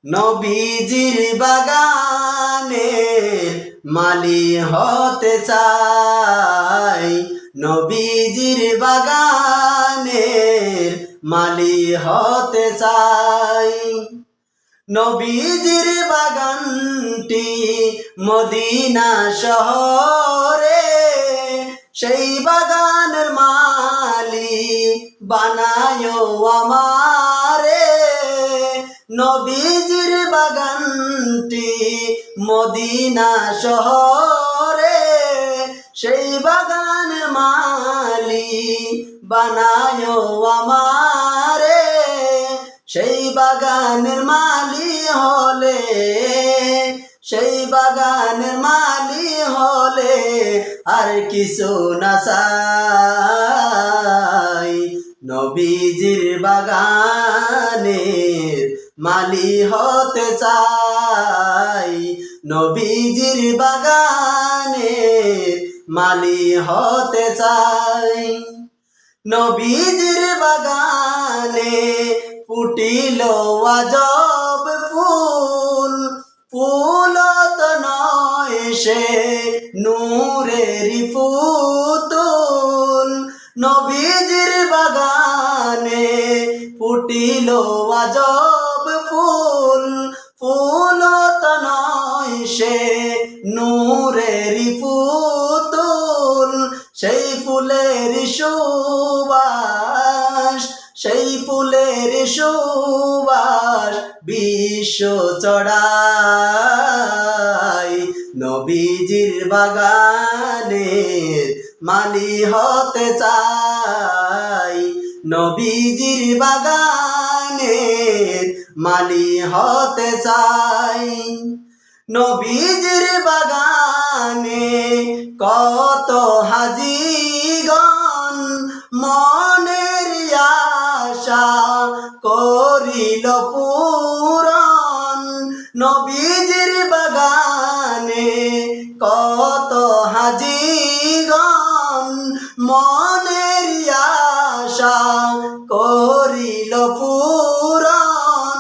নবীজির বাগানের মালি হতে চাই, নবীজির বাগানের মালি হতে চাই। নবীজির বাগানটি মদিনা শহরে, সেই বাগানের মালি বানায় আমারে। নবীজির বাগানটি মদিনা শহরে, সেই বাগানের মালি বানায় আমারে। সেই বাগানের মালি হলে, সেই বাগানের মালি হলে আর কিছু না চাই। নবীজির বাগানের মালি হতে চাই, নবীজির বাগানের মালি হতে চাই। নবীজির বাগানে ফুটিল আজব ফুল, ফুল তো নয় সে নূরেরই পুতুল। নবীজির বাগানে ফুটিল আজব ফুল, ফুল তো নয় সে নূরেরই পুতুল। সেই ফুলের সুবাস, সেই ফুলের সুবাস বিশ্ব ছড়ায়। নবীজির বাগানের মালি হতে চাই, নবীজির বাগানের মালি হতে চাই। নবীজির বাগানে কত হাজিগণ মনের আশা করিল পূরণ। নবীজির বাগানে কত হাজিগণ মনের আশা করিল পূরণ।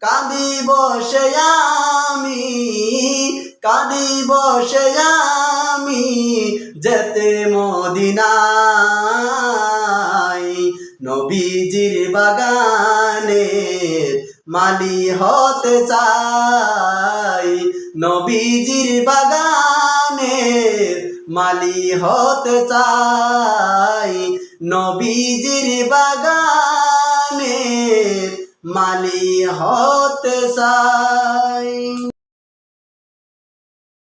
কাঁদি বসে আমি, কাঁদি বসে আমি যেতে মদিনায়। নবীজির বাগানের মালি হতে চাই, নবীজির বাগানের মালি হতে চাই, নবীজির বাগানের মালি হতে চাই।